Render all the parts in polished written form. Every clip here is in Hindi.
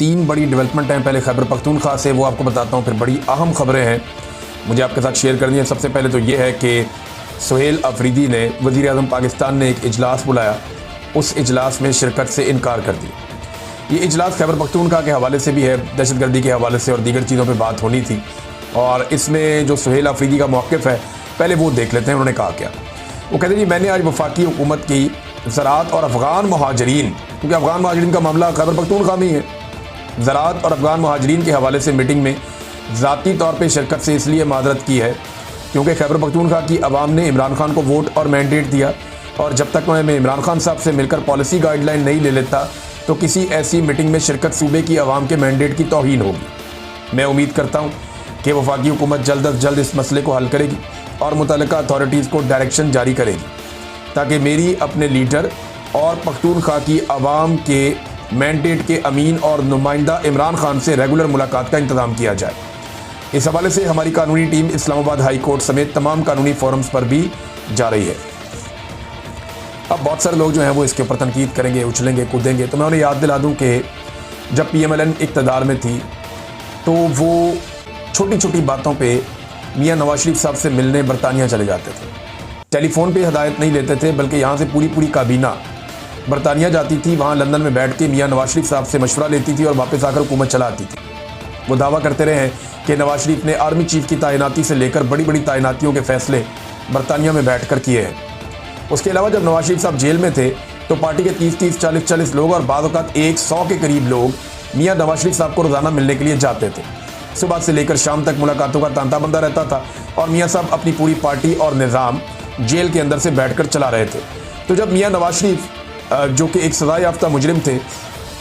तीन बड़ी डेवलपमेंट हैं पहले खैबर पख्तूनख्वा से, वो आपको बताता हूँ। फिर बड़ी अहम खबरें हैं मुझे आपके साथ शेयर करनी है। सबसे पहले तो ये है कि सुहेल अफरीदी ने, वज़ीर आज़म पाकिस्तान ने एक इजलास बुलाया, उस इजलास में शिरकत से इनकार कर दिया। ये इजलास खैबर पख्तूनख्वा के हवाले से भी है, दहशतगर्दी के हवाले से और दीगर चीज़ों पर बात होनी थी। और इसमें जो सुहेल अफरीदी का मौक़िफ़ है पहले वो देख लेते हैं। उन्होंने कहा क्या, वो कहते हैं जी मैंने आज वफाकी हुकूमत की ज़राअत और अफ़गान महाजरीन, क्योंकि अफ़गान महाजरीन का मामला खैबर पख्तूनख्वा में ही है, ज़राअत और अफ़गान महाजरीन के हवाले से मीटिंग में ज़ाती तौर पर शिरकत से इसलिए माजरत की है क्योंकि खैबर पख्तूनख्वा की आवाम ने इमरान खान को वोट और मैंडेट दिया, और जब तक मैं इमरान खान साहब से मिलकर पॉलिसी गाइडलाइन नहीं ले लेता तो किसी ऐसी मीटिंग में शिरकत सूबे की आवाम के मैंडेट की तौहीन होगी। मैं उम्मीद करता हूँ कि वफाकी हुकूमत जल्द अज जल्द इस मसले को हल करेगी और मुतल्लिका अथॉरिटीज़ को डायरेक्शन जारी करेगी ताकि मेरी अपने लीडर और पख्तूनख्वा की आवाम के मैंडेट के अमीन और नुमाइंदा इमरान खान से रेगुलर मुलाकात का इंतज़ाम किया जाए। इस हवाले से हमारी कानूनी टीम इस्लामाबाद हाई कोर्ट समेत तमाम कानूनी फोरम्स पर भी जा रही है। अब बहुत सारे लोग जो हैं वो इसके ऊपर तनकीद करेंगे, उछलेंगे, कूदेंगे, तो मैं उन्हें याद दिला दूं कि जब PMLN इक़्तिदार में थी तो वो छोटी छोटी बातों पे मियां नवाज शरीफ साहब से मिलने बरतानिया चले जाते थे। टेलीफोन पे हदायत नहीं लेते थे, बल्कि यहाँ से पूरी काबीना बरतानिया जाती थी, वहाँ लंदन में बैठ के मियां नवाज शरीफ साहब से मशवरा लेती थी और वापस आकर हुकूमत चलाती थी। वो दावा करते रहे हैं कि नवाज शरीफ ने आर्मी चीफ की तैनाती से लेकर बड़ी बड़ी तैनातियों के फैसले बरतानिया में बैठ कर किए हैं। उसके अलावा जब नवाज शरीफ साहब जेल में थे तो पार्टी के 30-30, 40-40 लोग और बाद औक़ात 100 के करीब लोग मियां नवाज शरीफ साहब को रोज़ाना मिलने के लिए जाते थे। सुबह से लेकर शाम तक मुलाकातों का तांता बंदा रहता था और मियां साहब अपनी पूरी पार्टी और निज़ाम जेल के अंदर से बैठकर चला रहे थे। तो जब मियां नवाज शरीफ जो कि एक सज़ा याफ्ता मुजरिम थे,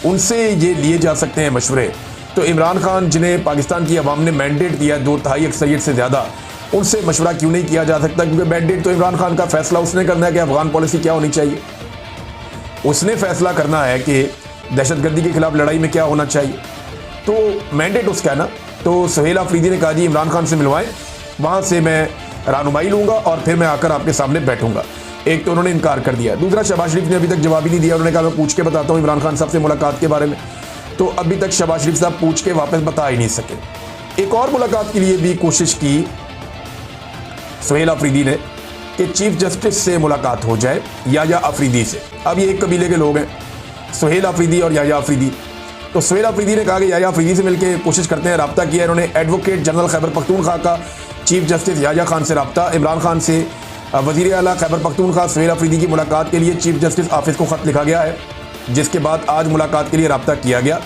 उनसे ये लिए जा सकते हैं मशवरे, तो इमरान खान जिन्हें पाकिस्तान की आवाम ने मैंडेट दिया 2/3 अक्सरियत से ज़्यादा, उनसे मशवरा क्यों नहीं किया जा सकता? क्योंकि मैंडेट तो इमरान खान का फैसला उसने करना है कि अफगान पॉलिसी क्या होनी चाहिए। उसने फैसला करना है कि दहशतगर्दी के खिलाफ लड़ाई में क्या होना चाहिए, तो मैंडेट उसका है ना। तो सुहेल अफरीदी ने कहा जी इमरान खान से मिलवाएं, वहाँ से मैं रहनुमाई लूँगा और फिर मैं आकर आपके सामने बैठूंगा। एक तो उन्होंने इनकार कर दिया, दूसरा शहबाज शरीफ ने अभी तक जवाब ही नहीं दिया। उन्होंने कहा मैं पूछ के बताता हूँ इमरान खान साहब से मुलाकात के बारे में, तो अभी तक शहबाज शरीफ साहब पूछ के वापस बता ही नहीं सके। एक और मुलाकात के लिए भी कोशिश की सुहेल अफरीदी ने कि चीफ जस्टिस से मुलाकात हो जाए, याया अफरीदी से। अब ये एक कबीले के लोग हैं, सुहेल अफरीदी और याया अफरीदी। तो सुहेल अफरीदी ने कहा कि याया अफरीदी से मिलकर कोशिश करते हैं, रब्ता किया इन्होंने एडवोकेट जनरल खैबर पख्तूनख्वा का चीफ जस्टिस याया खान से रब्ता, इमरान खान से वज़ीर आला खैबर पख्तूनख्वा सुहेल अफरीदी की मुलाकात के लिए चीफ जस्टिस ऑफिस को ख़त लिखा गया है, जिसके बाद आज मुलाकात के लिए रब्ता किया गया।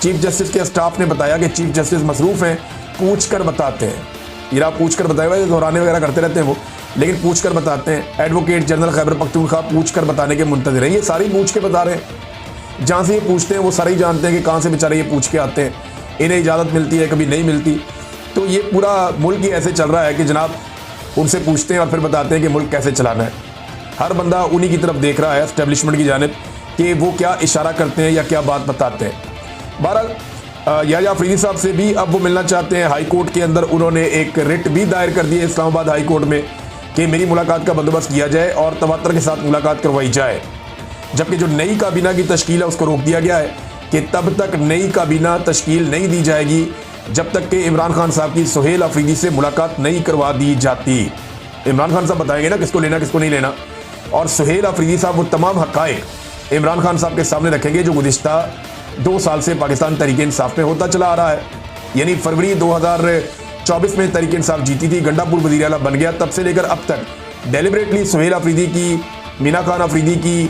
चीफ जस्टिस के स्टाफ ने बताया कि चीफ जस्टिस मसरूफ़ हैं, पूछ कर बताते हैं। ये पूछ कर बताए हुए दोहराने वगैरह करते रहते हैं वो, लेकिन पूछ कर बताते हैं। एडवोकेट जनरल खैबर पख्तूनख्वा पूछ कर बताने के मुंतज़िर हैं। ये सारी पूछ के बता रहे हैं, जहाँ से ये पूछते हैं वो सारे ही जानते हैं कि कहाँ से बेचारे ये पूछ के आते हैं, इन्हें इजाज़त मिलती है, कभी नहीं मिलती। तो ये पूरा मुल्क ही ऐसे चल रहा है कि जनाब उनसे पूछते हैं और फिर बताते हैं कि मुल्क कैसे चलाना है। हर बंदा उन्हीं की तरफ देख रहा है, एस्टेब्लिशमेंट की जानिब, कि वो क्या इशारा करते हैं या क्या बात बताते हैं। बहरहाल याया अफरीदी साहब से भी अब वो मिलना चाहते हैं। हाई कोर्ट के अंदर उन्होंने एक रिट भी दायर कर दी है इस्लामाबाद हाई कोर्ट में कि मेरी मुलाकात का बंदोबस्त किया जाए और तवातर के साथ मुलाकात करवाई जाए। जबकि जो नई काबीना की तश्कील है उसको रोक दिया गया है कि तब तक नई काबीना तश्कील नहीं दी जाएगी जब तक कि इमरान खान साहब की सुहेल अफरीदी से मुलाकात नहीं करवा दी जाती। इमरान खान साहब बताएंगे ना किसको लेना किसको नहीं लेना, और सुहेल अफरीदी साहब वो तमाम हक़ाइक़ इमरान खान साहब के सामने रखेंगे जो गुज़िश्ता 2 साल से पाकिस्तान तहरीक इंसाफ में होता चला आ रहा है। यानी फरवरी 2024 में तहरीक इंसाफ जीती थी, गंडापुर वज़ीर आला बन गया, तब से लेकर अब तक डेलिबरेटली सुहेल अफरीदी की, मीना खान अफरीदी की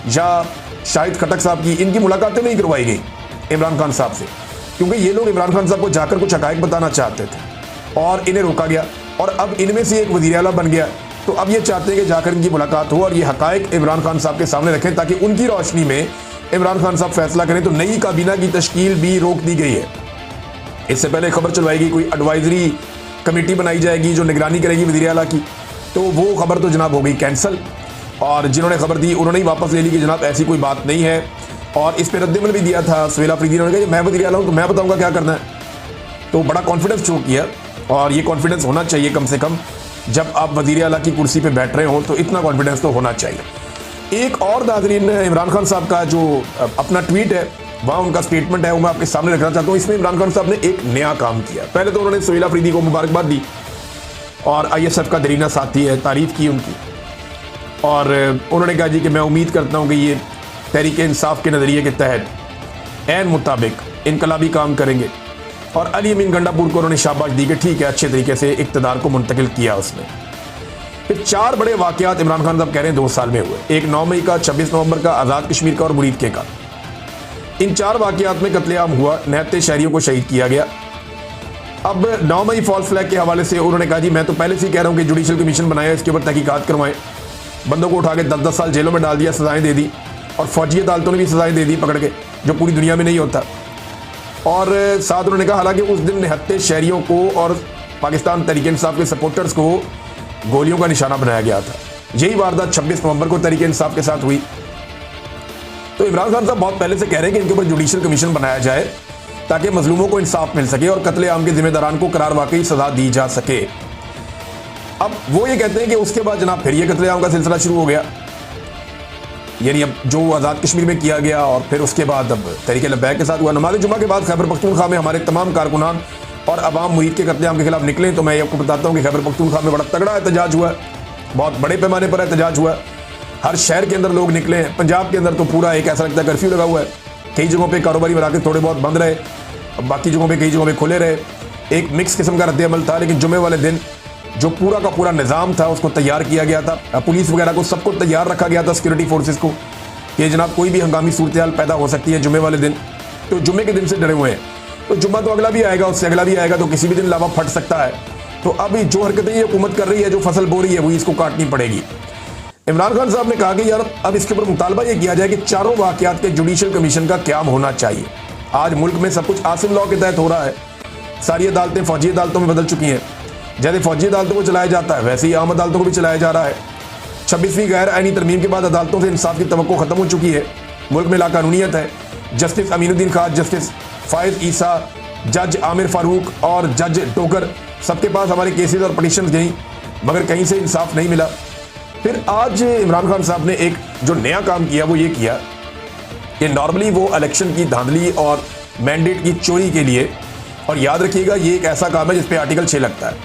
या शाहिद खटक साहब की, इनकी मुलाकातें नहीं करवाई गई इमरान खान साहब से, क्योंकि ये लोग इमरान खान साहब को जाकर कुछ हक़ाइक़ बताना चाहते थे और इन्हें रोका गया। और अब इनमें से एक वज़ीर आला बन गया, तो अब ये चाहते हैं कि जाकर इनकी मुलाकात हो और ये हक़ाइक़ इमरान खान साहब के सामने रखें ताकि उनकी रोशनी में इमरान खान साहब फैसला करें। तो नई काबीना की तश्कील भी रोक दी गई है। इससे पहले खबर चलवाएगी कोई एडवाइजरी कमेटी बनाई जाएगी जो निगरानी करेगी वज़ीर आला की, तो वो खबर तो जनाब हो गई कैंसिल, और जिन्होंने खबर दी उन्होंने ही वापस ले ली कि जनाब ऐसी कोई बात नहीं है। और इस पर रद्दमल भी दिया था सुहेल अफरीदी ने, कहा मैं वज़ीर आला हूँ तो मैं बताऊँगा क्या करना है। तो बड़ा कॉन्फिडेंस शो किया, और ये कॉन्फिडेंस होना चाहिए कम से कम, जब आप वज़ीर आला की कुर्सी पर बैठ रहे हो तो इतना कॉन्फिडेंस तो होना चाहिए। एक और नाज़रीन इमरान खान साहब का जो अपना ट्वीट है वहाँ उनका स्टेटमेंट है वो मैं आपके सामने रखना चाहता हूँ। इसमें इमरान खान साहब ने एक नया काम किया। पहले तो उन्होंने सुहेल अफरीदी को मुबारकबाद दी और ISF का दरीना साथी है, तारीफ़ की उनकी, और उन्होंने कहा जी कि मैं उम्मीद करता हूँ कि ये तहरीक इंसाफ के नज़रिए के तहत ऐन मुताबिक इनकलाबी काम करेंगे। और अली अमीन गंडापुर को उन्होंने शाबाश दी कि ठीक है, अच्छे तरीके से इक़्तिदार को मुंतकिल किया उसने। फिर 4 बड़े वाक़यात इमरान खान साहब कह रहे हैं 2 साल में हुए। एक 9 मई का, 26 नवंबर का, आज़ाद कश्मीर का और मुरीद के का। इन 4 वाक़यात में कत्लेआम हुआ, 69 शहरियों को शहीद किया गया। अब 9 मई फॉल्स फ्लैग के हवाले से उन्होंने कहा जी मैं तो पहले से ही कह रहा हूँ कि जुडिशल कमीशन बनाया, इसके ऊपर तहकीकात करवाएं। बंदों को उठा के 10-10 साल जेलों में डाल दिया, सजाएं दे दी, और फौजी अदालतों ने भी सजाएं दे दी पकड़ के, जो पूरी दुनिया में नहीं होता। और साथ उन्होंने कहा हालांकि उस दिन 69 शहरियों को और पाकिस्तान तहरीक इंसाफ के सपोर्टर्स को गोलियों का निशाना बनाया गया था। यही वारदात 26 नवंबर को तहरीक इंसाफ के साथ हुई। तो इमरान खान साहब बहुत पहले से कह रहे हैं कि इनके ऊपर जुडिशल कमीशन बनाया जाए ताकि मजलूमों को इंसाफ मिल सके और कत्लेआम के जिम्मेदारान को करार वाकई सजा दी जा सके। अब वो ये कहते हैं कि उसके बाद जनाब फिर ये कत्लेआम का सिलसिला शुरू हो गया, यानी अब जो आज़ाद कश्मीर में किया गया और फिर उसके बाद अब तहरीक लब्बैक के साथ हुआ। नमाज जुमा के बाद खैबर पख्तूनख्वा में हमारे तमाम कारकुनान और अवाम मुरीद के कत्लेआम के खिलाफ निकले। तो मैं आपको बताता हूँ कि खैबर पख्तूनख्वा में बड़ा तगड़ा एहतजाज हुआ, बहुत बड़े पैमाने पर एहतजाज हुआ। हर शहर के अंदर लोग निकले हैं। पंजाब के अंदर तो पूरा एक ऐसा लगता है कर्फ्यू लगा हुआ है। कई जगहों पे कारोबारी मराकज़ थोड़े बहुत बंद रहे, बाकी जगहों पे कई जगहों पे खुले रहे। एक मिक्स किस्म का रद्द-ए-अमल था, लेकिन जुमे वाले दिन जो पूरा का पूरा निज़ाम था उसको तैयार किया गया था। पुलिस वगैरह को सबको तैयार रखा गया था, सिक्योरिटी फोर्सेस को, कि जनाब कोई भी हंगामी सूरत पैदा हो सकती है जुमे वाले दिन। तो जुमे के दिन से डरे हुए हैं। तो जुम्मा तो अगला भी आएगा, उससे अगला भी आएगा, तो किसी भी दिन लावा फट सकता है। तो अब जो हरकतें ये हुकूमत कर रही है, जो फसल बो रही है, वही इसको काटनी पड़ेगी। इमरान खान साहब ने कहा कि यार अब इसके ऊपर मुतालबा ये किया जाए कि चारों वाक़यात के जुडिशल कमीशन का क्याम होना चाहिए। आज मुल्क में सब कुछ आसिम लॉ के तहत हो रहा है। सारी अदालतें फौजी अदालतों में बदल चुकी हैं। जैसे फौजी अदालतों को चलाया जाता है वैसे ही आम अदालतों को भी चलाया जा रहा है। 26वीं गैर आईनी तरमीम के बाद अदालतों से इंसाफ की तवक्को खत्म हो चुकी है। मुल्क में लाकानूनियत है। जस्टिस अमीनुद्दीन खान, जस्टिस फायद ईसा, जज आमिर फारूक और जज डोगर, सबके पास हमारे केसेस और पटिशन गई, मगर कहीं से इंसाफ नहीं मिला। फिर आज इमरान खान साहब ने एक जो नया काम किया वो ये किया कि नॉर्मली वो इलेक्शन की धांधली और मैंडेट की चोरी के लिए, और याद रखिएगा ये एक ऐसा काम है जिस पे आर्टिकल 6 लगता है,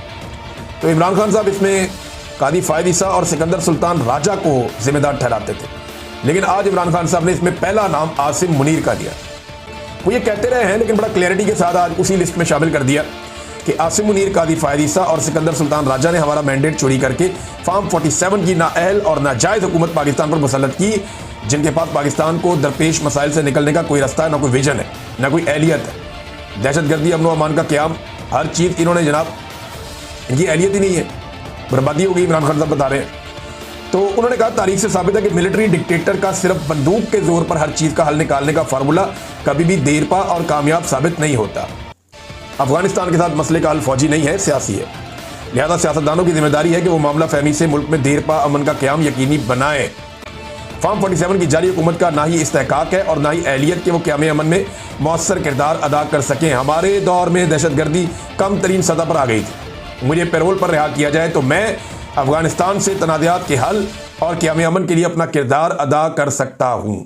तो इमरान खान साहब इसमें कादी फायद ईसा और सिकंदर सुल्तान राजा को जिम्मेदार ठहराते थे। लेकिन आज इमरान खान साहब ने इसमें पहला नाम आसिम मुनीर का दिया। वो ये कहते रहे हैं लेकिन बड़ा क्लैरिटी के साथ आज उसी लिस्ट में शामिल कर दिया कि आसिम मुनीर, कादी फायद ईसा और सिकंदर सुल्तान राजा ने हमारा मैंडेट चोरी करके फॉर्म 47 की नाअहल और नाजायज़ हुकूमत पाकिस्तान पर मुसल्लत की, जिनके पास पाकिस्तान को दरपेश मसाइल से निकलने का कोई रास्ता है, ना कोई विजन है, ना कोई एहलियत है। दहशतगर्दी, अमन व अमान का क़याम, हर चीज़ इन्होंने जनाब, इनकी एहलियत ही नहीं है, बर्बादी होगी। इमरान खान साहब बता रहे हैं। तो उन्होंने कहा तारीख से साबित है कि मिलिट्री डिक्टेटर का सिर्फ बंदूक के जोर पर हर चीज़ का हल निकालने का फार्मूला कभी भी देरपा और कामयाब साबित नहीं होता। अफगानिस्तान के साथ मसले का हल फौजी नहीं है, सियासी है। लिहाजा सियासतदानों की जिम्मेदारी है कि वो मामला फहमी से मुल्क में देरपा अमन का क़याम यकीनी बनाएं। फॉर्म 47 की जारी हुकूमत का ना ही इस्तेहकाक है और ना ही एहलियत के वो क़याम अमन में मौसर किरदार अदा कर सकें। हमारे दौर में दहशतगर्दी कम तरीन सतह पर आ गई थी। मुझे पैरोल पर रिहा किया जाए तो मैं अफगानिस्तान से तनाज़ात के हल और क़याम अमन के लिए अपना किरदार अदा कर सकता हूँ।